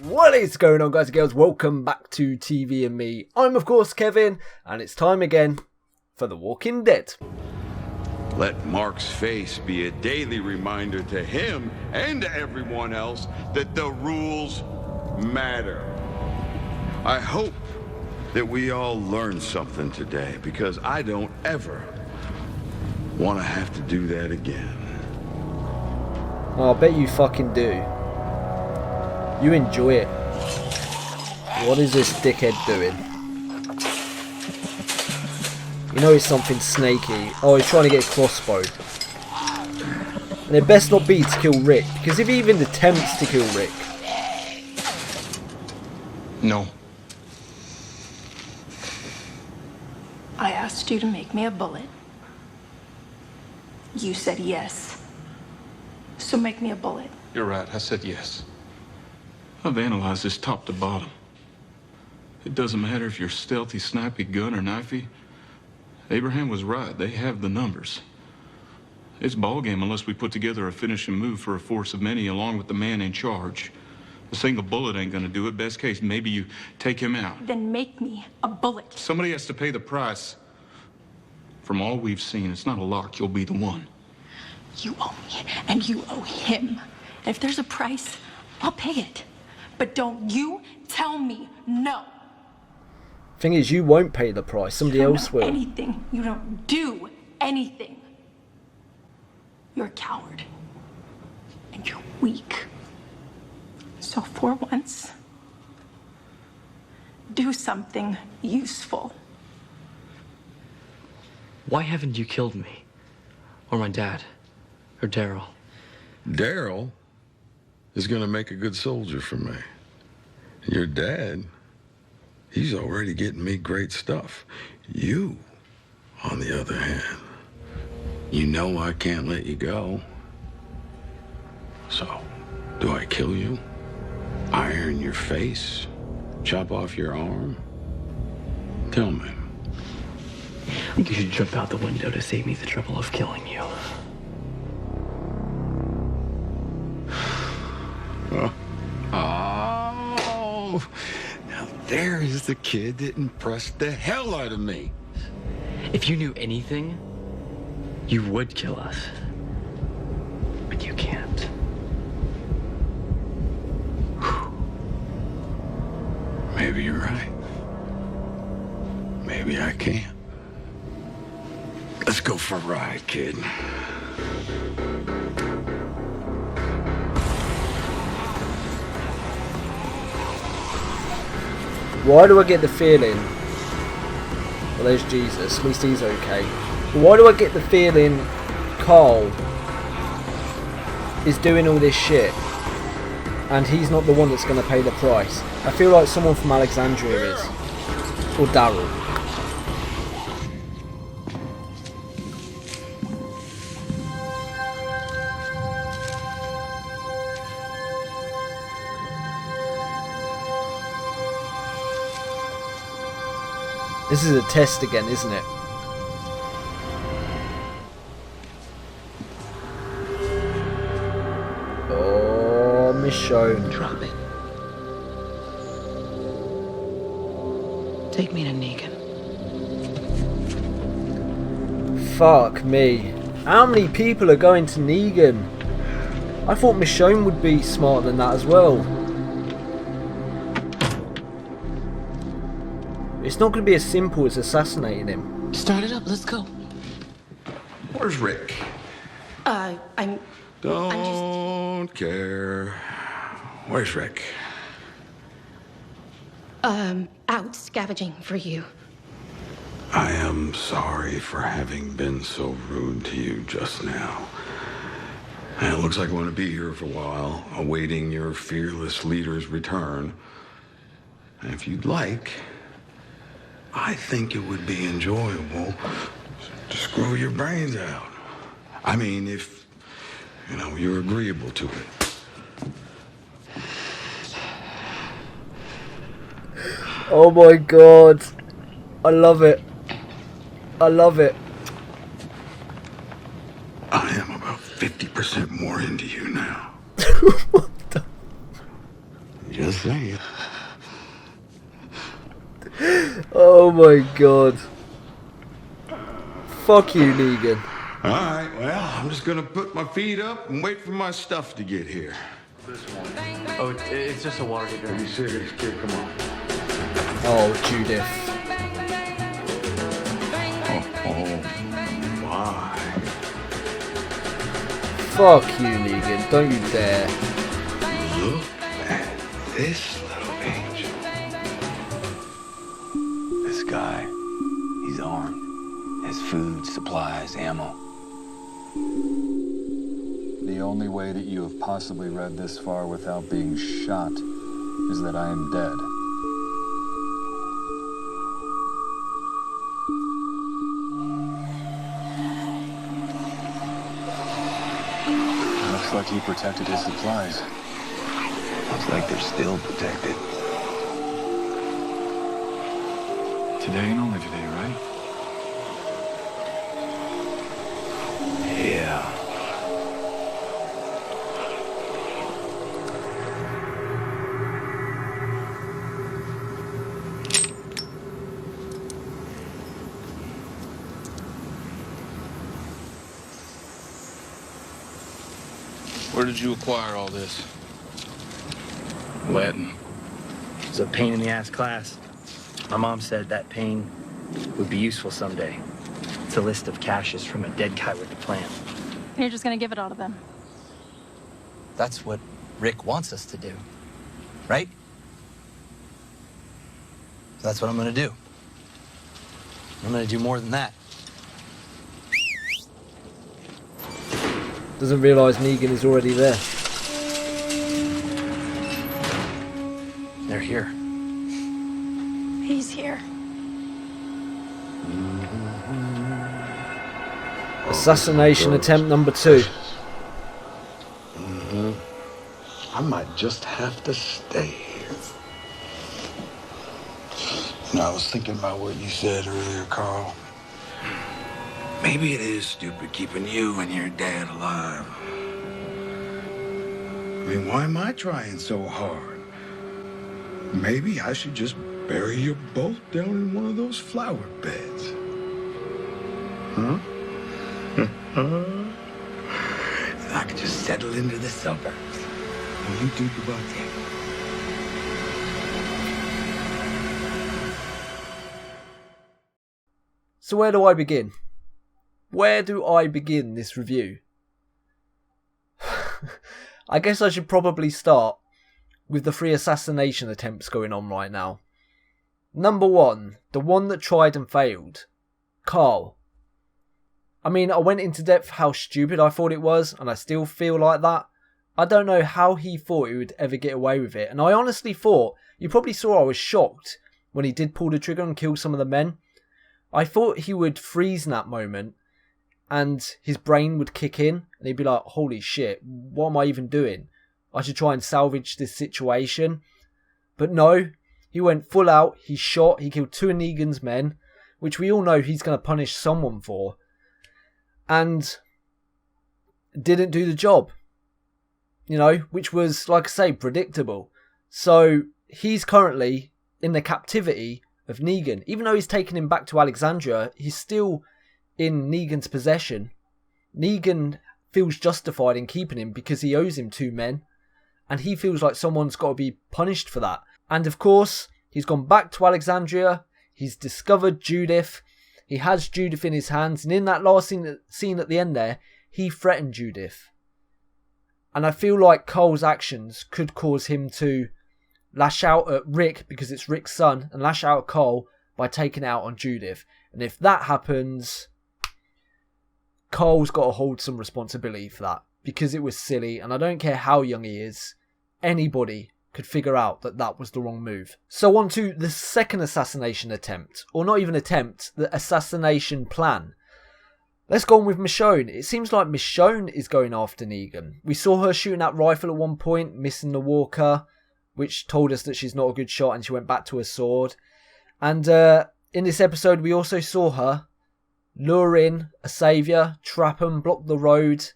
What is going on, guys and girls? Welcome back to TV and Me. I'm of course Kevin, and it's time again for The Walking Dead. Let Mark's face be a daily reminder to him and to everyone else that the rules matter. I hope that we all learn something today, because I don't ever want to have to do that again. Oh, I bet you fucking do. You enjoy it. What is this dickhead doing? You know it's something snaky. Oh, he's trying to get a crossbow. And it best not be to kill Rick, because if he even attempts to kill Rick... No. I asked you to make me a bullet. You said yes. So make me a bullet. You're right, I said yes. I've analyzed this top to bottom. It doesn't matter if you're stealthy, snappy, gun, or knifey. Abraham was right. They have the numbers. It's ballgame unless we put together a finishing move for a force of many along with the man in charge. A single bullet ain't gonna do it. Best case, maybe you take him out. Then make me a bullet. Somebody has to pay the price. From all we've seen, it's not a lock. You'll be the one. You owe me, and you owe him. And if there's a price, I'll pay it. But don't you tell me no. Thing is, you won't pay the price. Somebody else will. Anything. You don't do anything. You're a coward. And you're weak. So for once, do something useful. Why haven't you killed me? Or my dad? Or Daryl? Daryl is going to make a good soldier for me. Your dad, he's already getting me great stuff. You, on the other hand, you know I can't let you go. So, do I kill you? Iron your face? Chop off your arm? Tell me. You should jump out the window to save me the trouble of killing you. Oh, now there is the kid that impressed the hell out of me. If you knew anything, you would kill us. But you can't. Maybe you're right. Maybe I can't. Let's go for a ride, kid. Why do I get the feeling... Well, there's Jesus. At least he's okay. But why do I get the feeling Carl is doing all this shit and he's not the one that's going to pay the price? I feel like someone from Alexandria is. Or Daryl. This is a test again, isn't it? Oh, Michonne. Drop it. Take me to Negan. Fuck me. How many people are going to Negan? I thought Michonne would be smarter than that as well. It's not going to be as simple as assassinating him. Start it up, let's go. Where's Rick? I'm Don't care. Where's Rick? Out scavenging for you. I am sorry for having been so rude to you just now. And it looks like I'm going to be here for a while, awaiting your fearless leader's return. And if you'd like, I think it would be enjoyable to screw your brains out. I mean, if, you're agreeable to it. Oh my god. I love it. I love it. I am about 50% more into you now. What the? Just saying. Oh my god. Fuck you, Negan. All right, well, I'm just gonna put my feet up and wait for my stuff to get here. Oh, it's just a water heater. Are you serious, kid? Come on. Oh, Judith. Oh, my. Fuck you, Negan. Don't you dare. Look at this little angel. This guy, he's armed. Has food, supplies, ammo. The only way that you have possibly read this far without being shot is that I am dead. Looks like he protected his supplies. Looks like they're still protected. Today and only today, right? Yeah. Where did you acquire all this? Latin. It's a pain in the ass class. My mom said that pain would be useful someday. It's a list of caches from a dead guy with a plan. You're just gonna give it all to them. That's what Rick wants us to do, right? That's what I'm gonna do. I'm gonna do more than that. Doesn't realise Negan is already there. They're here. He's here. Assassination attempt number 2. I might just have to stay here. You know, I was thinking about what you said earlier, Carl. Maybe it is stupid keeping you and your dad alive. I mean, why am I trying so hard? Maybe I should just bury you both down in one of those flower beds. Huh? I could just settle into the suburbs. What do you think about that? So where do I begin? Where do I begin this review? I guess I should probably start with the 3 assassination attempts going on right now. Number 1, the one that tried and failed. Carl. I mean, I went into depth how stupid I thought it was, and I still feel like that. I don't know how he thought he would ever get away with it, and I honestly thought, you probably saw I was shocked when he did pull the trigger and kill some of the men. I thought he would freeze in that moment, and his brain would kick in, and he'd be like, holy shit, what am I even doing? I should try and salvage this situation. But no, he went full out, he shot, he killed 2 of Negan's men, which we all know he's going to punish someone for, and didn't do the job. You know, which was, like I say, predictable. So he's currently in the captivity of Negan. Even though he's taken him back to Alexandria, he's still in Negan's possession. Negan feels justified in keeping him because he owes him 2 men. And he feels like someone's got to be punished for that. And of course, he's gone back to Alexandria. He's discovered Judith. He has Judith in his hands. And in that last scene at the end there, he threatened Judith. And I feel like Cole's actions could cause him to lash out at Rick, because it's Rick's son, and lash out at Cole by taking it out on Judith. And if that happens, Cole's got to hold some responsibility for that, because it was silly, and I don't care how young he is, anybody could figure out that that was the wrong move. So on to the second assassination attempt, or not even attempt, the assassination plan. Let's go on with Michonne. It seems like Michonne is going after Negan. We saw her shooting that rifle at one point, missing the walker, which told us that she's not a good shot, and she went back to her sword. And in this episode, we also saw her lure in a saviour, trap them, block the road,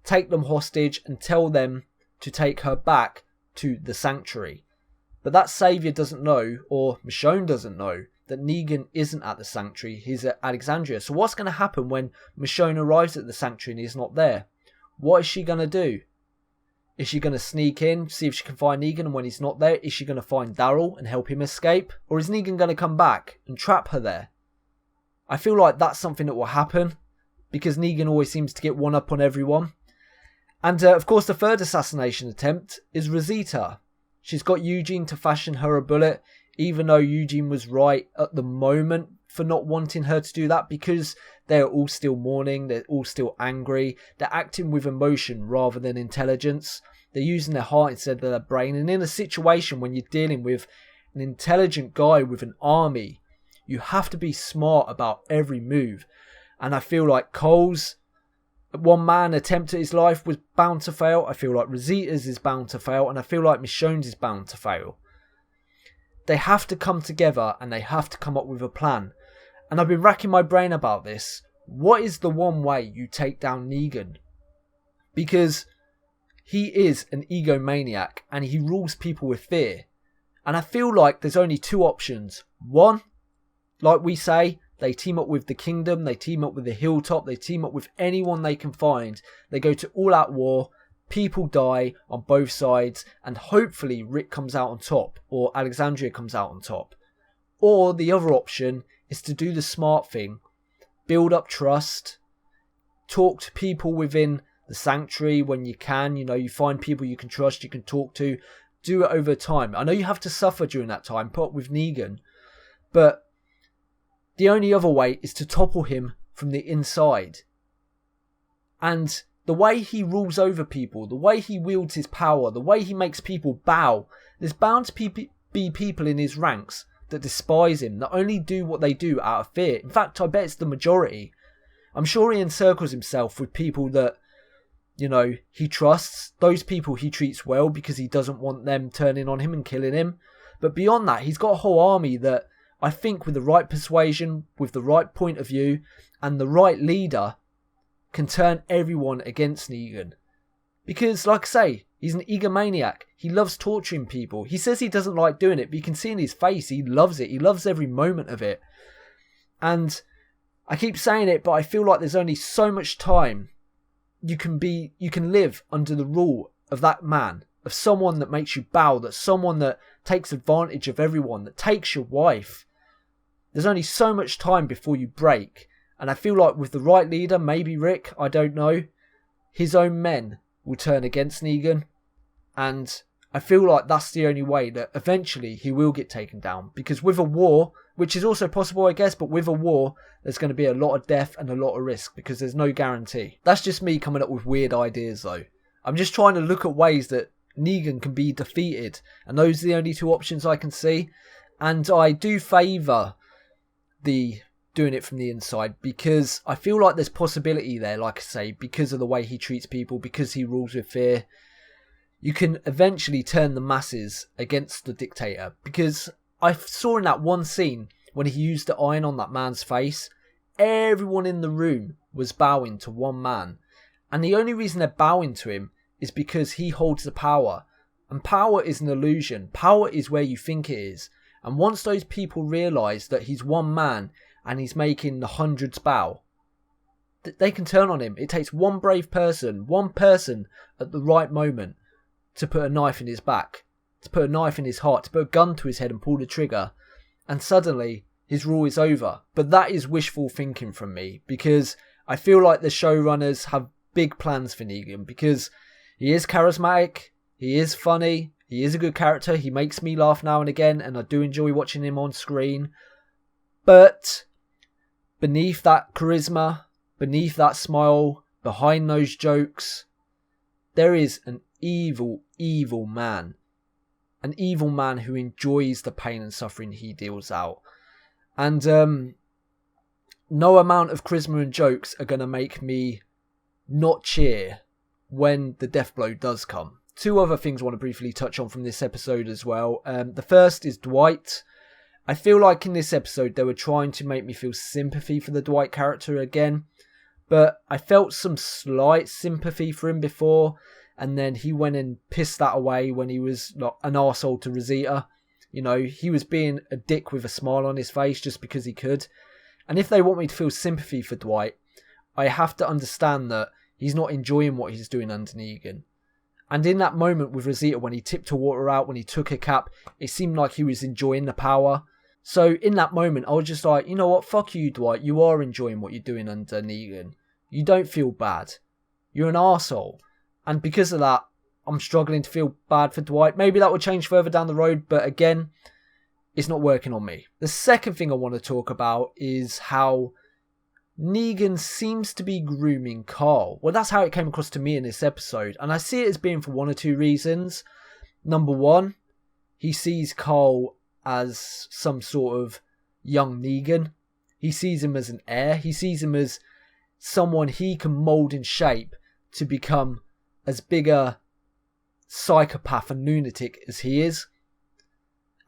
take them hostage, and tell them to take her back to the sanctuary. But that Saviour doesn't know, or Michonne doesn't know, that Negan isn't at the Sanctuary, he's at Alexandria. So what's going to happen when Michonne arrives at the Sanctuary and he's not there? What is she going to do? Is she going to sneak in, see if she can find Negan, and when he's not there, is she going to find Daryl and help him escape? Or is Negan going to come back and trap her there? I feel like that's something that will happen, because Negan always seems to get one up on everyone. And of course the third assassination attempt is Rosita. She's got Eugene to fashion her a bullet, even though Eugene was right at the moment for not wanting her to do that, because they're all still mourning, they're all still angry, they're acting with emotion rather than intelligence. They're using their heart instead of their brain. And in a situation when you're dealing with an intelligent guy with an army, you have to be smart about every move. And I feel like Cole's one-man attempt at his life was bound to fail. I feel like Rosita's is bound to fail. And I feel like Michonne's is bound to fail. They have to come together and they have to come up with a plan. And I've been racking my brain about this. What is the one way you take down Negan? Because he is an egomaniac and he rules people with fear. And I feel like there's only two options. One, like we say, they team up with the Kingdom, they team up with the Hilltop, they team up with anyone they can find. They go to all-out war, people die on both sides, and hopefully Rick comes out on top, or Alexandria comes out on top. Or the other option is to do the smart thing, build up trust, talk to people within the Sanctuary when you can, you find people you can trust, you can talk to, do it over time. I know you have to suffer during that time, put up with Negan, but the only other way is to topple him from the inside. And the way he rules over people, the way he wields his power, the way he makes people bow, there's bound to be people in his ranks that despise him, that only do what they do out of fear. In fact, I bet it's the majority. I'm sure he encircles himself with people that, he trusts. Those people he treats well because he doesn't want them turning on him and killing him. But beyond that, he's got a whole army that I think with the right persuasion, with the right point of view, and the right leader can turn everyone against Negan. Because, like I say, he's an egomaniac. He loves torturing people. He says he doesn't like doing it, but you can see in his face he loves it. He loves every moment of it. And I keep saying it, but I feel like there's only so much time you can live under the rule of that man, of someone that makes you bow, that someone that takes advantage of everyone, that takes your wife. There's only so much time before you break. And I feel like with the right leader, maybe Rick, I don't know, his own men will turn against Negan. And I feel like that's the only way that eventually he will get taken down. Because with a war, which is also possible I guess, but with a war, there's going to be a lot of death and a lot of risk because there's no guarantee. That's just me coming up with weird ideas though. I'm just trying to look at ways that Negan can be defeated. And those are the only two options I can see. And I do favour the doing it from the inside because I feel like there's possibility there, like I say, because of the way he treats people, because he rules with fear. You can eventually turn the masses against the dictator, because I saw in that one scene when he used the iron on that man's face, everyone in the room was bowing to one man, and the only reason they're bowing to him is because he holds the power, and power is an illusion. Power is where you think it is, and once those people realise that he's one man and he's making the hundreds bow, they can turn on him. It takes one brave person, one person at the right moment to put a knife in his back, to put a knife in his heart, to put a gun to his head and pull the trigger, and suddenly his rule is over. But that is wishful thinking from me, because I feel like the showrunners have big plans for Negan, because he is charismatic, he is funny, he is a good character, he makes me laugh now and again, and I do enjoy watching him on screen. But beneath that charisma, beneath that smile, behind those jokes, there is an evil, evil man. An evil man who enjoys the pain and suffering he deals out. And no amount of charisma and jokes are going to make me not cheer when the death blow does come. Two other things I want to briefly touch on from this episode as well. The first is Dwight. I feel like in this episode they were trying to make me feel sympathy for the Dwight character again, but I felt some slight sympathy for him before, and then he went and pissed that away when he was an arsehole to Rosita. You know, he was being a dick with a smile on his face just because he could. And if they want me to feel sympathy for Dwight, I have to understand that he's not enjoying what he's doing under Negan. And in that moment with Rosita, when he tipped her water out, when he took her cap, it seemed like he was enjoying the power. So in that moment, I was just like, you know what, fuck you, Dwight. You are enjoying what you're doing under Negan. You don't feel bad. You're an arsehole. And because of that, I'm struggling to feel bad for Dwight. Maybe that will change further down the road, but again, it's not working on me. The second thing I want to talk about is how Negan seems to be grooming Carl. Well, that's how it came across to me in this episode. And I see it as being for one or two reasons. Number one, he sees Carl as some sort of young Negan. He sees him as an heir. He sees him as someone he can mould and shape to become as big a psychopath and lunatic as he is.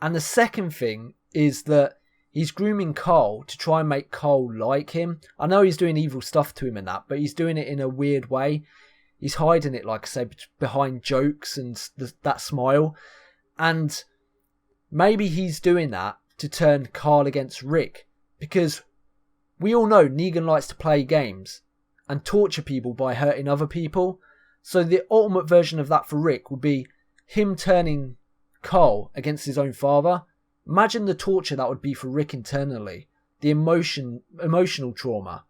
And the second thing is that he's grooming Carl to try and make Carl like him. I know he's doing evil stuff to him and that, but he's doing it in a weird way. He's hiding it, like I say, behind jokes and that smile. And maybe he's doing that to turn Carl against Rick. Because we all know Negan likes to play games and torture people by hurting other people. So the ultimate version of that for Rick would be him turning Carl against his own father. Imagine the torture that would be for Rick internally. The emotional trauma.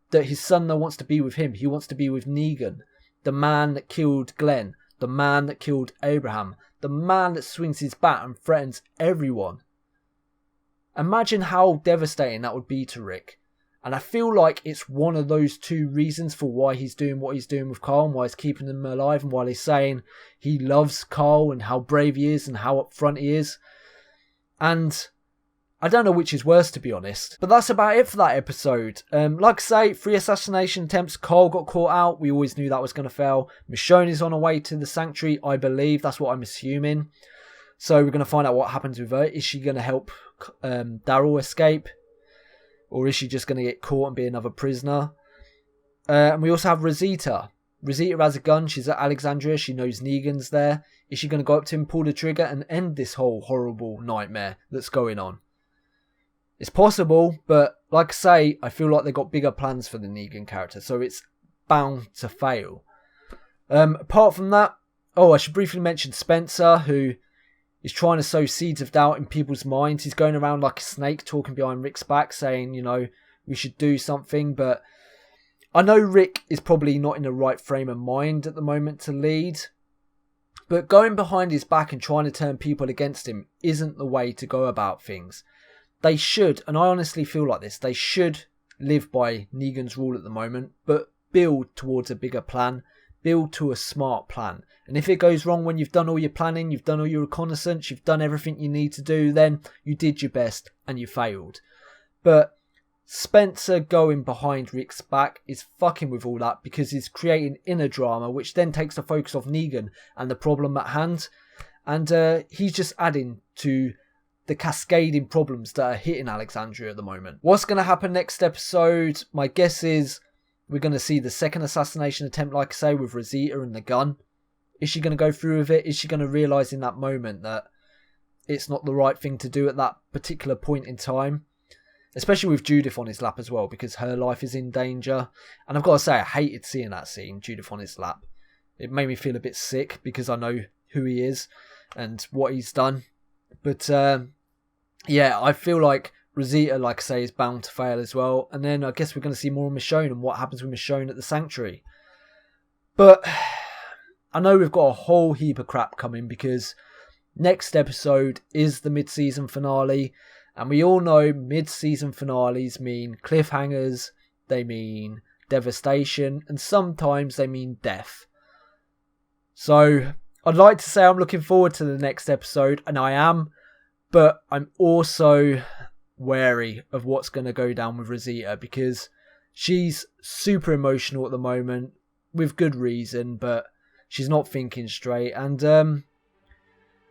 That his son now wants to be with him. He wants to be with Negan. The man that killed Glenn. The man that killed Abraham. The man that swings his bat and threatens everyone. Imagine how devastating that would be to Rick. And I feel like it's one of those two reasons for why he's doing what he's doing with Carl and why he's keeping him alive and why he's saying he loves Carl and how brave he is and how upfront he is. And I don't know which is worse, to be honest. But that's about it for that episode. Like I say, 3 assassination attempts. Carl got caught out. We always knew that was going to fail. Michonne is on her way to the sanctuary, I believe. That's what I'm assuming. So we're going to find out what happens with her. Is she going to help Daryl escape? Or is she just going to get caught and be another prisoner? And we also have Rosita. Rosita has a gun. She's at Alexandria. She knows Negan's there. Is she going to go up to him, pull the trigger, and end this whole horrible nightmare that's going on? It's possible, but like I say, I feel like they've got bigger plans for the Negan character, so it's bound to fail. Apart from that, I should briefly mention Spencer, who is trying to sow seeds of doubt in people's minds. He's going around like a snake, talking behind Rick's back, saying, you know, we should do something. But I know Rick is probably not in the right frame of mind at the moment to lead. But going behind his back and trying to turn people against him isn't the way to go about things. They should, and I honestly feel like this, they should live by Negan's rule at the moment, but build towards a bigger plan. Build to a smart plan. And if it goes wrong when you've done all your planning, you've done all your reconnaissance, you've done everything you need to do, then you did your best and you failed. But Spencer going behind Rick's back is fucking with all that because he's creating inner drama, which then takes the focus off Negan and the problem at hand. And he's just adding to the cascading problems that are hitting Alexandria at the moment. What's going to happen next episode? My guess is we're going to see the second assassination attempt, like I say, with Rosita and the gun. Is she going to go through with it? Is she going to realise in that moment that it's not the right thing to do at that particular point in time? Especially with Judith on his lap as well, because her life is in danger. And I've got to say, I hated seeing that scene, Judith on his lap. It made me feel a bit sick because I know who he is and what he's done. But yeah, I feel like Rosita, like I say, is bound to fail as well. And then I guess we're going to see more of Michonne and what happens with Michonne at the Sanctuary. But I know we've got a whole heap of crap coming because next episode is the mid-season finale. And we all know mid-season finales mean cliffhangers, they mean devastation, and sometimes they mean death. So I'd like to say I'm looking forward to the next episode, and I am. But I'm also wary of what's going to go down with Rosita because she's super emotional at the moment with good reason, but she's not thinking straight. And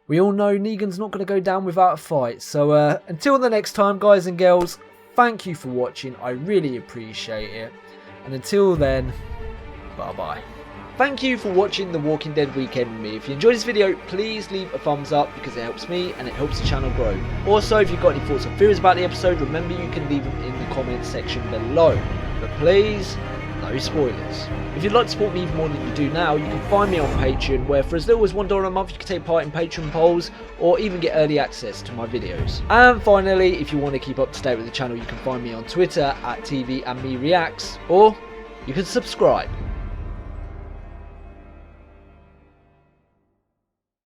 we all know Negan's not going to go down without a fight. So until the next time, guys and girls, thank you for watching. I really appreciate it. And until then, bye-bye. Thank you for watching The Walking Dead Weekend with me. If you enjoyed this video, please leave a thumbs up because it helps me and it helps the channel grow. Also, if you've got any thoughts or theories about the episode, remember you can leave them in the comments section below. But please, no spoilers. If you'd like to support me even more than you do now, you can find me on Patreon, where for as little as $1 a month you can take part in Patreon polls or even get early access to my videos. And finally, if you want to keep up to date with the channel, you can find me on Twitter at TVandMeReacts, or you can subscribe.